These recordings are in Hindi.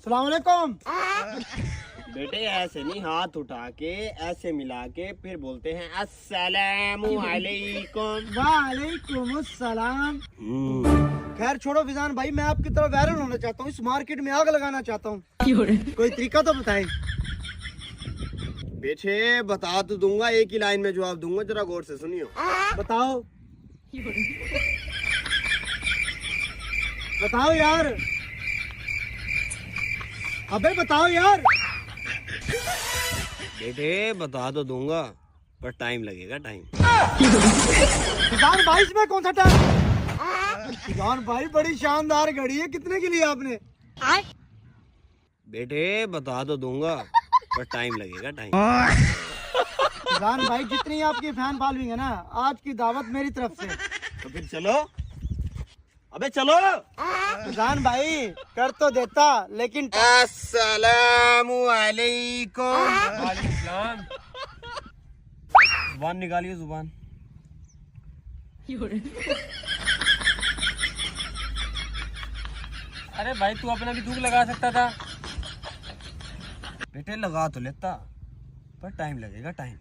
अस्सलाम वालेकुम। बेटे ऐसे नहीं, हाथ उठा के ऐसे मिला के फिर बोलते हैं अस्सलामु अलैकुम। वालेकुम अस्सलाम। खैर छोड़ो फिजान भाई, मैं आपकी तरह वायरल होना चाहता हूँ, इस मार्केट में आग लगाना चाहता हूँ, कोई तरीका तो बताएं। बेटे बता तो दूंगा, एक ही लाइन में जवाब दूंगा, जरा गौर से सुनियो। बताओ बताओ यार, अबे बताओ यार। बेटे बता तो दूंगा पर टाइम लगेगा, टाइम। फिजान भाई इसमें कौन सा टाइम? फिजान भाई बड़ी शानदार घड़ी है, कितने की ली आपने? बेटे बता तो दूंगा पर टाइम लगेगा, टाइम। फिजान भाई जितनी आपकी फैन फॉलोइंग है ना, आज की दावत मेरी तरफ से। तो फिर चलो, अबे चलो। फिजान भाई कर तो देता, लेकिन अस्सलामु अलैकुम। वालेकुम सलाम। जुबान निकालिए, जुबान। अरे भाई तू अपना भी थूक लगा सकता था। बेटे लगा तो लेता पर टाइम लगेगा, टाइम।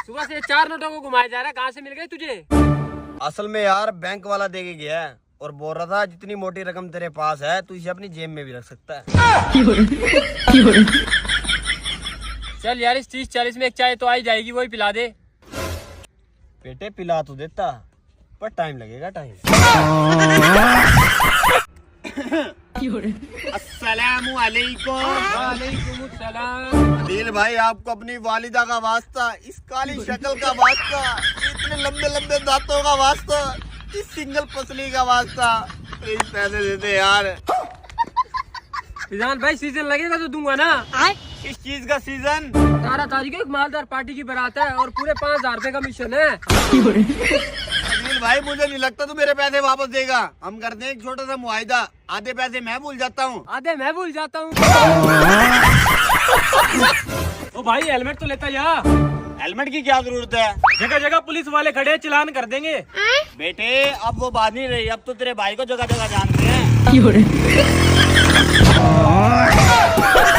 सुबह से 4 नोटों को घुमाया जा रहा है, कहाँ से मिल गए तुझे? असल में यार बैंक वाला दे के गया है और बोल रहा था जितनी मोटी रकम तेरे पास है तू इसे अपनी जेब में भी रख सकता है। चल यार इस 30-40 में एक चाय तो आ ही जाएगी, वही पिला दे। बेटे पिला तो देता पर टाइम लगेगा, टाइम। अस्सलामु अलैकुम। वालेकुम सलाम। दिल भाई आपको अपनी वालिदा का वास्ता, इस काली शक्ल का वास्ता, इतने लंबे लंबे दांतों का वास्ता, इस सिंगल पसली का वास्ता, प्लीज पैसे दे दे यार। फिजान भाई सीजन लगेगा तो दूंगा ना। किस चीज का सीजन? 18 तारीख को एक मालदार पार्टी की बारात है और पूरे 5,000 रुपए का मिशन है। दिल भाई मुझे नहीं लगता तू मेरे पैसे वापस देगा। हम करते हैं एक छोटा सा मुआहिदा, आधे पैसे मैं भूल जाता हूँ, आधे मैं भूल जाता हूँ। ओ भाई हेलमेट तो लेता जा। हेलमेट की क्या जरूरत है? जगह जगह पुलिस वाले खड़े हैं, चालान कर देंगे। बेटे अब वो बात नहीं रही, अब तो तेरे भाई को जगह जगह जानते हैं।